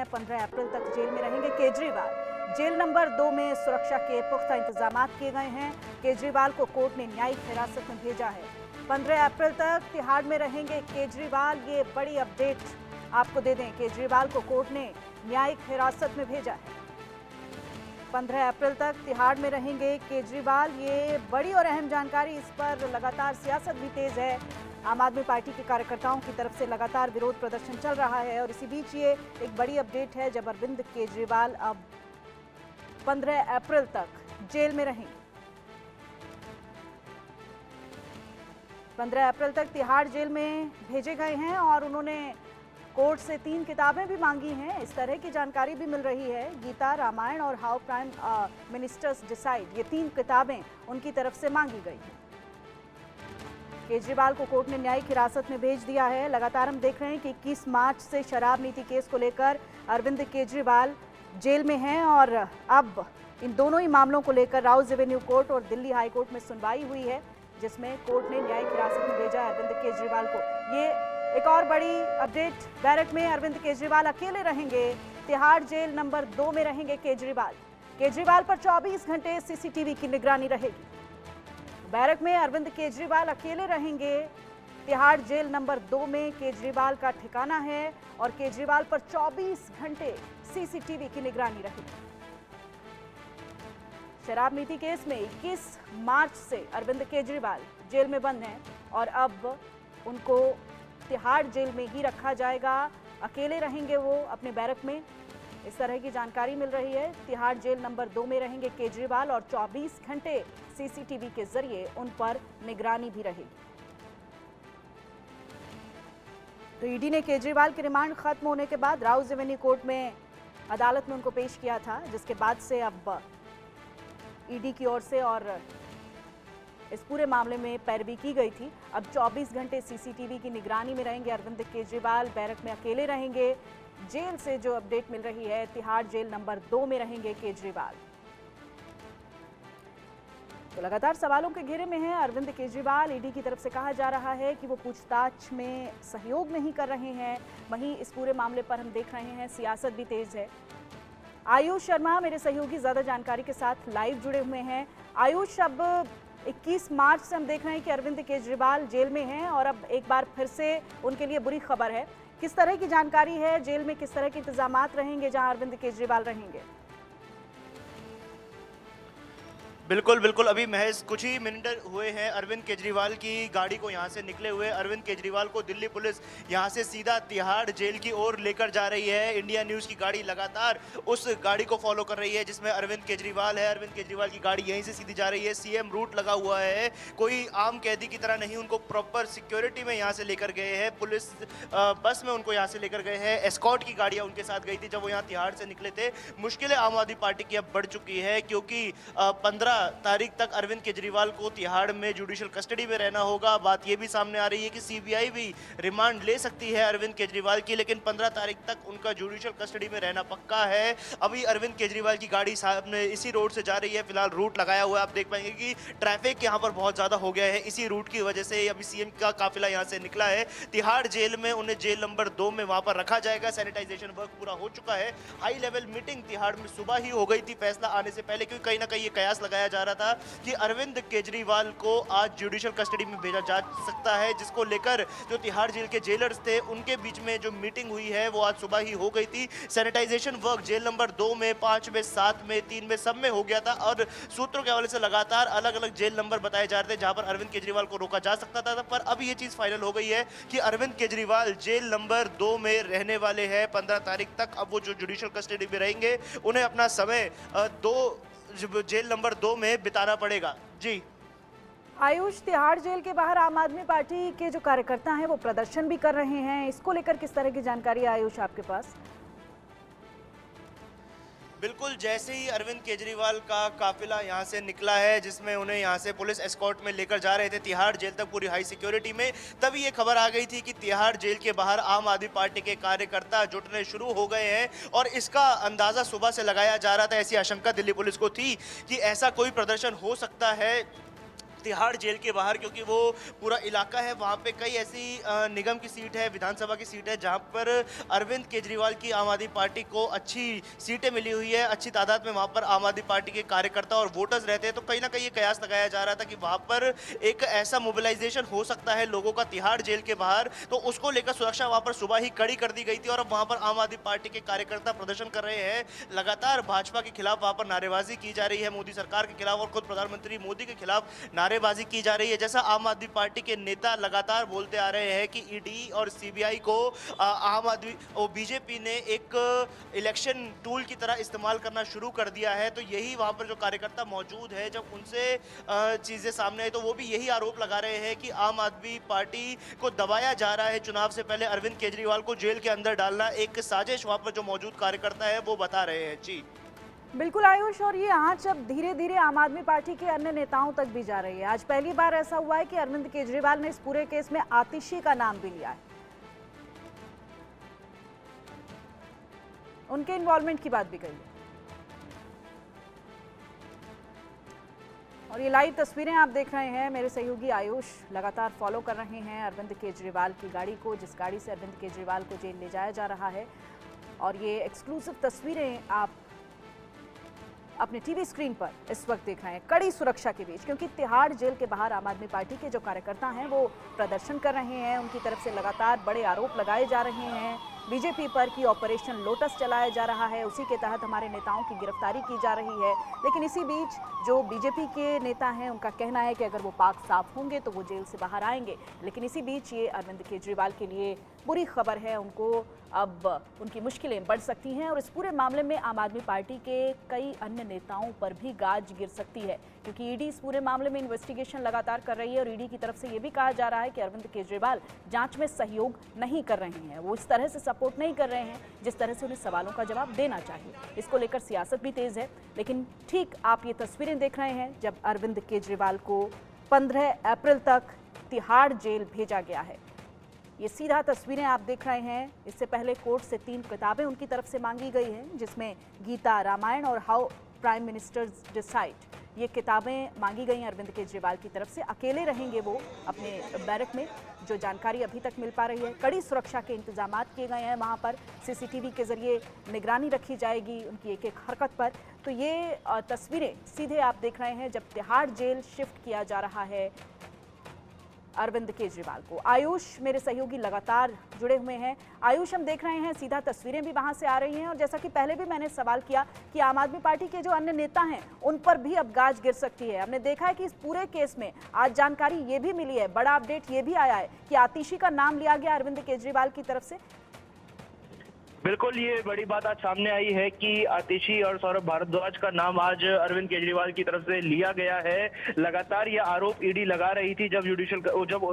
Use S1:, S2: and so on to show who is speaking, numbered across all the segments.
S1: 15 अप्रैल तक जेल में रहेंगे केजरीवाल। जेल नंबर 2 में सुरक्षा के पुख्ता इंतजाम किए गए हैं। केजरीवाल को कोर्ट ने न्यायिक हिरासत में भेजा है। 15 अप्रैल तक तिहाड़ में रहेंगे केजरीवाल। ये बड़ी अपडेट आपको दे दें, केजरीवाल को कोर्ट ने न्यायिक हिरासत में भेजा है। 15 अप्रैल तक तिहाड़ में रहेंगे केजरीवाल। ये बड़ी और अहम जानकारी, इस पर लगातार सियासत भी तेज है। आम आदमी पार्टी के कार्यकर्ताओं की तरफ से लगातार विरोध प्रदर्शन चल रहा है और इसी बीच ये एक बड़ी अपडेट है जब अरविंद केजरीवाल अब 15 अप्रैल तक जेल में रहेंगे। 15 अप्रैल तक तिहाड़ जेल में भेजे गए हैं और उन्होंने कोर्ट से 3 किताबें भी मांगी हैं। इस तरह की जानकारी भी मिल रही है। गीता, रामायण और हाउ प्राइम मिनिस्टर्स डिसाइड, ये 3 किताबें उनकी तरफ से मांगी गई हैं। केजरीवाल को कोर्ट ने न्यायिक हिरासत में भेज दिया है। लगातार हम देख रहे हैं कि 21 मार्च से शराब नीति केस को लेकर अरविंद केजरीवाल जेल में हैं और अब इन दोनों ही मामलों को लेकर राउज एवेन्यू कोर्ट और दिल्ली हाई कोर्ट में सुनवाई हुई है, जिसमें कोर्ट ने न्यायिक हिरासत में भेजा अरविंद केजरीवाल को। ये एक और बड़ी अपडेट, बैरक में अरविंद केजरीवाल अकेले रहेंगे। तिहाड़ जेल नंबर 2 में रहेंगे केजरीवाल। केजरीवाल पर 24 घंटे सीसीटीवी की निगरानी रहेगी। बैरक में अरविंद केजरीवाल अकेले रहेंगे। तिहाड़ जेल नंबर 2 में केजरीवाल का ठिकाना है और केजरीवाल पर 24 घंटे सीसीटीवी की निगरानी रहेगी। शराब नीति केस में 21 मार्च से अरविंद केजरीवाल जेल में बंद हैं और अब उनको तिहाड़ जेल में ही रखा जाएगा। अकेले रहेंगे वो अपने बैरक में, इस तरह की जानकारी मिल रही है। तिहाड़ जेल नंबर 2 में रहेंगे केजरीवाल और 24 घंटे सीसीटीवी के जरिए उन पर निगरानी भी रहेगी। तो ईडी ने केजरीवाल के रिमांड खत्म होने के बाद राउज एवेन्यू कोर्ट में अदालत में उनको पेश किया था, जिसके बाद से अब ईडी की ओर से और इस पूरे मामले में पैरवी की गई थी। अब 24 घंटे सीसीटीवी की निगरानी में रहेंगे अरविंद केजरीवाल। बैरक में अकेले रहेंगे। जेल से जो अपडेट मिल रही है, तिहाड़ जेल नंबर 2 में रहेंगे केजरीवाल। तो लगातार सवालों के घेरे में है अरविंद केजरीवाल। ईडी की तरफ से कहा जा रहा है कि वो पूछताछ में सहयोग नहीं कर रहे हैं। वहीं इस पूरे मामले पर हम देख रहे हैं सियासत भी तेज है। आयुष शर्मा मेरे सहयोगी ज्यादा जानकारी के साथ लाइव जुड़े हुए हैं। आयुष, अब 21 मार्च से हम देख रहे हैं कि अरविंद केजरीवाल जेल में हैं और अब एक बार फिर से उनके लिए बुरी खबर है। किस तरह की जानकारी है, जेल में किस तरह के इंतजामात रहेंगे जहां अरविंद केजरीवाल रहेंगे?
S2: बिल्कुल बिल्कुल, अभी महज कुछ ही मिनट हुए हैं अरविंद केजरीवाल की गाड़ी को यहाँ से निकले हुए। अरविंद केजरीवाल को दिल्ली पुलिस यहाँ से सीधा तिहाड़ जेल की ओर लेकर जा रही है। इंडिया न्यूज़ की गाड़ी लगातार उस गाड़ी को फॉलो कर रही है जिसमें अरविंद केजरीवाल है। अरविंद केजरीवाल की गाड़ी यहीं से सीधी जा रही है। सीएम रूट लगा हुआ है, कोई आम कैदी की तरह नहीं, उनको प्रॉपर सिक्योरिटी में यहाँ से लेकर गए हैं। पुलिस बस में उनको यहाँ से लेकर गए हैं। एस्कॉर्ट की गाड़ियाँ उनके साथ गई थी जब वो यहाँ तिहाड़ से निकले थे। मुश्किलें आम आदमी पार्टी की अब बढ़ चुकी है क्योंकि 15 तारीख तक अरविंद केजरीवाल को तिहाड़ में जुडिशियल कस्टडी में रहना होगा। बात यह भी सामने आ रही है कि सीबीआई भी रिमांड ले सकती है अरविंद केजरीवाल की, लेकिन 15 तारीख तक उनका जुडिशियल कस्टडी में रहना पक्का है। अभी अरविंद केजरीवाल की गाड़ी सामने इसी रोड से जा रही है। फिलहाल रूट लगाया हुआ है, आप देख पाएंगे कि ट्रैफिक यहाँ पर बहुत ज़्यादा हो गया है। इसी रूट की वजह से अभी सीएम का काफिला यहाँ से निकला है। तिहाड़ जेल में उन्हें जेल नंबर 2 में वहाँ पर रखा जाएगा। सैनिटाइजेशन वर्क पूरा हो चुका है। हाई लेवल मीटिंग तिहाड़ में सुबह ही हो गई थी फैसला आने से पहले, क्योंकि कहीं ना कहीं ये कयास लगाया जा रहा था कि अरविंद केजरीवाल को आज जुडिशियल कस्टडी में भेजा जा सकता है, जिसको लेकर जो तिहाड़ जेल के जेलर्स थे उनके बीच में जो मीटिंग हुई है वो आज सुबह ही हो गई थी। सैनिटाइजेशन वर्क जेल नंबर 2 में, 5 में, 7 में, 3 में, सब में हो गया था और सूत्रों के हवाले से लगातार अलग अलग जेल नंबर बताए जा रहे थे जहां पर अरविंद केजरीवाल को रोका जा सकता था। पर अब ये चीज फाइनल हो गई है कि अरविंद केजरीवाल जेल नंबर 2 में रहने वाले हैं 15 तारीख तक। अब वो जो जुडिशियल कस्टडी में रहेंगे उन्हें अपना समय जेल नंबर 2 में बिताना पड़ेगा। जी
S1: आयुष, तिहाड़ जेल के बाहर आम आदमी पार्टी के जो कार्यकर्ता हैं वो प्रदर्शन भी कर रहे हैं, इसको लेकर किस तरह की जानकारी है आयुष आपके पास?
S2: बिल्कुल, जैसे ही अरविंद केजरीवाल का काफिला यहाँ से निकला है जिसमें उन्हें यहाँ से पुलिस एस्कॉर्ट में लेकर जा रहे थे तिहाड़ जेल तक पूरी हाई सिक्योरिटी में, तभी ये खबर आ गई थी कि तिहाड़ जेल के बाहर आम आदमी पार्टी के कार्यकर्ता जुटने शुरू हो गए हैं और इसका अंदाज़ा सुबह से लगाया जा रहा था। ऐसी आशंका दिल्ली पुलिस को थी कि ऐसा कोई प्रदर्शन हो सकता है तिहाड़ जेल के बाहर, क्योंकि वो पूरा इलाका है वहाँ पे कई ऐसी निगम की सीट है, विधानसभा की सीट है जहाँ पर अरविंद केजरीवाल की आम आदमी पार्टी को अच्छी सीटें मिली हुई है, अच्छी तादाद में वहाँ पर आम आदमी पार्टी के कार्यकर्ता और वोटर्स रहते हैं। तो कहीं ना कहीं ये कयास लगाया जा रहा था कि वहाँ पर एक ऐसा मोबिलाइजेशन हो सकता है लोगों का तिहाड़ जेल के बाहर, तो उसको लेकर सुरक्षा वहाँ पर सुबह ही कड़ी कर दी गई थी और अब वहाँ पर आम आदमी पार्टी के कार्यकर्ता प्रदर्शन कर रहे हैं। लगातार भाजपा के खिलाफ वहाँ पर नारेबाजी की जा रही है, मोदी सरकार के खिलाफ, और खुद प्रधानमंत्री मोदी के खिलाफ नारेबाजी की जा रही है। जैसा आम आदमी पार्टी के नेता लगातार बोलते आ रहे हैं कि ईडी और सीबीआई को आम आदमी और बीजेपी ने एक इलेक्शन टूल की तरह इस्तेमाल करना शुरू कर दिया है। तो यही वहाँ पर जो कार्यकर्ता मौजूद है, जब उनसे चीज़ें सामने आई तो वो भी यही आरोप लगा रहे हैं कि आम आदमी पार्टी को दबाया जा रहा है। चुनाव से पहले अरविंद केजरीवाल को जेल के अंदर डालना एक साजिश वहाँ पर जो मौजूद कार्यकर्ता है वो बता रहे हैं। जी
S1: बिल्कुल आयुष, और ये आंच अब धीरे धीरे आम आदमी पार्टी के अन्य नेताओं तक भी जा रही है। आज पहली बार ऐसा हुआ है कि अरविंद केजरीवाल ने इस पूरे केस में आतिशी का नाम भी लिया है, उनके इन्वॉल्वमेंट की बात भी कही है। और ये लाइव तस्वीरें आप देख रहे हैं, मेरे सहयोगी आयुष लगातार फॉलो कर रहे हैं अरविंद केजरीवाल की गाड़ी को, जिस गाड़ी से अरविंद केजरीवाल को जेल ले जाया जा रहा है। और ये एक्सक्लूसिव तस्वीरें आप अपने टीवी स्क्रीन पर इस वक्त देख रहे हैं, कड़ी सुरक्षा के बीच, क्योंकि तिहाड़ जेल के बाहर आम आदमी पार्टी के जो कार्यकर्ता हैं वो प्रदर्शन कर रहे हैं। उनकी तरफ से लगातार बड़े आरोप लगाए जा रहे हैं बीजेपी पर कि ऑपरेशन लोटस चलाया जा रहा है, उसी के तहत हमारे नेताओं की गिरफ्तारी की जा रही है। लेकिन इसी बीच जो बीजेपी के नेता हैं उनका कहना है कि अगर वो पाक साफ होंगे तो वो जेल से बाहर आएंगे। लेकिन इसी बीच ये अरविंद केजरीवाल के लिए बुरी खबर है, उनको अब उनकी मुश्किलें बढ़ सकती हैं और इस पूरे मामले में आम आदमी पार्टी के कई अन्य नेताओं पर भी गाज गिर सकती है, क्योंकि ईडी इस पूरे मामले में इन्वेस्टिगेशन लगातार कर रही है और ईडी की तरफ से ये भी कहा जा रहा है कि अरविंद केजरीवाल जांच में सहयोग नहीं कर रहे हैं, वो इस तरह से सपोर्ट नहीं कर रहे हैं जिस तरह से उन्हें सवालों का जवाब देना चाहिए। इसको लेकर सियासत भी तेज है। लेकिन ठीक आप ये तस्वीरें देख रहे हैं जब अरविंद केजरीवाल को 15 अप्रैल तक तिहाड़ जेल भेजा गया है। ये सीधा तस्वीरें आप देख रहे हैं। इससे पहले कोर्ट से 3 किताबें उनकी तरफ से मांगी गई हैं, जिसमें गीता, रामायण और हाउ प्राइम मिनिस्टर्स डिसाइड, ये किताबें मांगी गई अरविंद केजरीवाल की तरफ से। अकेले रहेंगे वो अपने बैरक में, जो जानकारी अभी तक मिल पा रही है। कड़ी सुरक्षा के इंतजाम किए गए हैं, वहाँ पर सीसीटीवी के जरिए निगरानी रखी जाएगी उनकी एक एक हरकत पर। तो ये तस्वीरें सीधे आप देख रहे हैं जब तिहाड़ जेल शिफ्ट किया जा रहा है अरविंद केजरीवाल को। आयुष मेरे सहयोगी लगातार जुड़े हुए हैं। आयुष, हम देख रहे हैं सीधा तस्वीरें भी वहां से आ रही हैं और जैसा कि पहले भी मैंने सवाल किया कि आम आदमी पार्टी के जो अन्य नेता हैं उन पर भी अब गाज गिर सकती है। हमने देखा है कि इस पूरे केस में आज जानकारी ये भी मिली है, बड़ा अपडेट ये भी आया है कि आतिशी का नाम लिया गया अरविंद केजरीवाल की तरफ से।
S3: बिल्कुल, ये बड़ी बात आज सामने आई है कि आतिशी और सौरभ भारद्वाज का नाम आज अरविंद केजरीवाल की तरफ से लिया गया है। लगातार ये आरोप ईडी लगा रही थी जब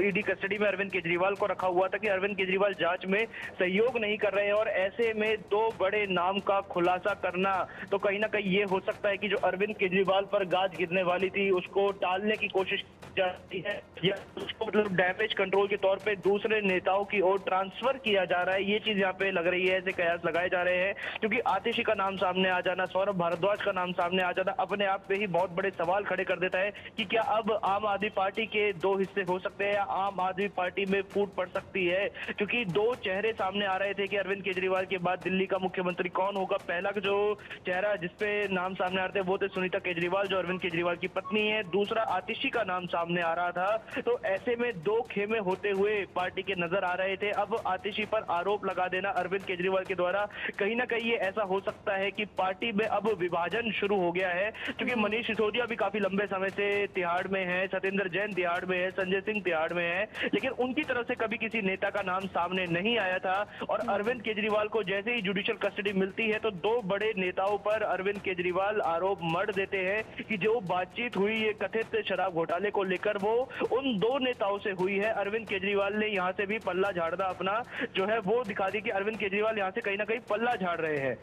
S3: ईडी कस्टडी में अरविंद केजरीवाल को रखा हुआ था कि अरविंद केजरीवाल जांच में सहयोग नहीं कर रहे हैं, और ऐसे में 2 बड़े नाम का खुलासा करना तो कहीं ना कहीं ये हो सकता है कि जो अरविंद केजरीवाल पर गाज गिरने वाली थी उसको टालने की कोशिश की जा रही है, या उसको मतलब डैमेज कंट्रोल के तौर पे दूसरे नेताओं की ओर ट्रांसफर किया जा रहा है। ये चीज यहाँ पे लग रही है, ऐसे कयास लगाए जा रहे हैं, क्योंकि आतिशी का नाम सामने आ जाना, सौरभ भारद्वाज का नाम सामने आ जाना अपने आप पे ही बहुत बड़े सवाल खड़े कर देता है कि क्या अब आम आदमी पार्टी के 2 हिस्से हो सकते हैं या आम आदमी पार्टी में फूट पड़ सकती है। क्योंकि 2 चेहरे सामने आ रहे थे कि अरविंद केजरीवाल के बाद दिल्ली का मुख्यमंत्री कौन होगा। पहला जो चेहरा जिसपे नाम सामने आ रहे थे वो थे सुनीता केजरीवाल, जो अरविंद केजरीवाल की पत्नी है। दूसरा आतिशी का नाम सामने आ रहा था। तो ऐसे में 2 खेमे होते हुए पार्टी के नजर आ रहे थे। अब आतिशी पर आरोप लगा देना अरविंद केजरीवाल के द्वारा कहीं ना कहीं ये ऐसा हो सकता है कि पार्टी में अब विभाजन शुरू हो गया है, क्योंकि मनीष सिसोदिया भी काफी लंबे समय से तिहाड़ में है, सत्येंद्र जैन तिहाड़ में है, संजय सिंह तिहाड़ में है, लेकिन उनकी तरफ से कभी किसी नेता का नाम सामने नहीं आया था। और अरविंद केजरीवाल को जैसे ही जुडिशियल कस्टडी मिलती है तो 2 बड़े नेताओं पर अरविंद केजरीवाल आरोप मढ़ देते हैं कि जो बातचीत हुई ये कथित शराब घोटाले को लेकर वो उन 2 नेताओं से हुई है। अरविंद केजरीवाल ने यहाँ से भी पल्ला झाड़ना अपना जो है वो दिखा दी कि अरविंद केजरीवाल यहाँ से कहीं ना कहीं पल्ला झाड़ रहे हैं।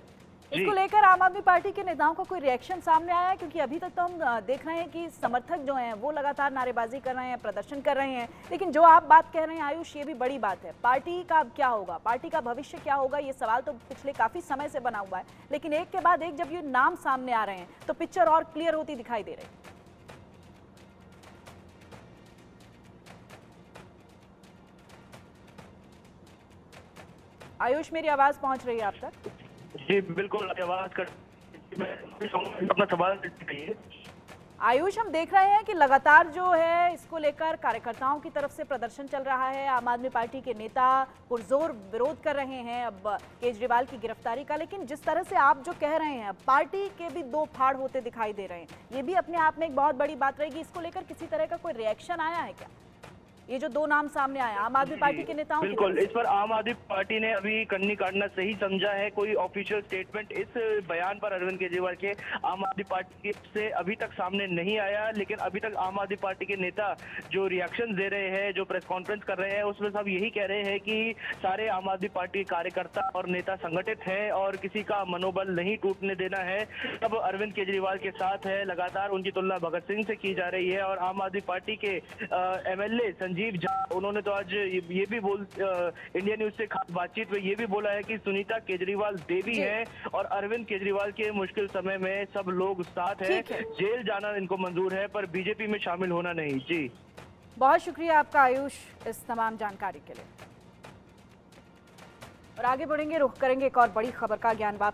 S1: इसको लेकर आम आदमी पार्टी के नेताओं का कोई रिएक्शन सामने आया है? क्योंकि अभी तक तो हम देख रहे हैं कि समर्थक जो हैं वो लगातार नारेबाजी कर रहे हैं, प्रदर्शन कर रहे हैं, लेकिन जो आप बात कह रहे हैं आयुष, ये भी बड़ी बात है। पार्टी का अब क्या होगा, पार्टी का भविष्य क्या होगा, ये सवाल तो पिछले काफी समय से बना हुआ है, लेकिन एक के बाद एक जब ये नाम सामने आ रहे हैं तो पिक्चर और क्लियर होती दिखाई दे रही है। आयुष, मेरी आवाज पहुंच रही है आप तक?
S3: जी बिल्कुल, आवाज कर अपना सवाल कहिए।
S1: आयुष, हम देख रहे हैं कि लगातार जो है इसको लेकर कार्यकर्ताओं की तरफ से प्रदर्शन चल रहा है। आम आदमी पार्टी के नेता पुरजोर विरोध कर रहे हैं अब केजरीवाल की गिरफ्तारी का, लेकिन जिस तरह से आप जो कह रहे हैं पार्टी के भी दो फाड़ होते दिखाई दे रहे हैं, ये भी अपने आप में एक बहुत बड़ी बात रहेगी। इसको लेकर किसी तरह का कोई रिएक्शन आया है क्या? ये जो दो नाम सामने आए आम आदमी पार्टी के नेताओं
S3: बिल्कुल, इस पर आम आदमी पार्टी ने अभी कन्नी काटना सही समझा है। कोई ऑफिशियल स्टेटमेंट इस बयान पर अरविंद केजरीवाल के आम आदमी पार्टी से अभी तक सामने नहीं आया, लेकिन अभी तक आम आदमी पार्टी के नेता जो रिएक्शन दे रहे हैं, जो प्रेस कॉन्फ्रेंस कर रहे हैं, उसमें सब यही कह रहे हैं कि सारे आम आदमी पार्टी कार्यकर्ता और नेता संगठित हैं और किसी का मनोबल नहीं टूटने देना है। सब अरविंद केजरीवाल के साथ है। लगातार उनकी तुलना भगत सिंह से की जा रही है और आम आदमी पार्टी के MLA संजीव झा, उन्होंने तो आज ये भी इंडिया न्यूज से खास बातचीत में ये भी बोला है कि सुनीता केजरीवाल देवी है और अरविंद केजरीवाल के मुश्किल समय में सब लोग साथ हैं। जेल जाना इनको मंजूर है पर बीजेपी में शामिल होना नहीं। जी
S1: बहुत शुक्रिया आपका आयुष इस तमाम जानकारी के लिए। और आगे बढ़ेंगे, रुख करेंगे एक और बड़ी खबर का। ज्ञानवापी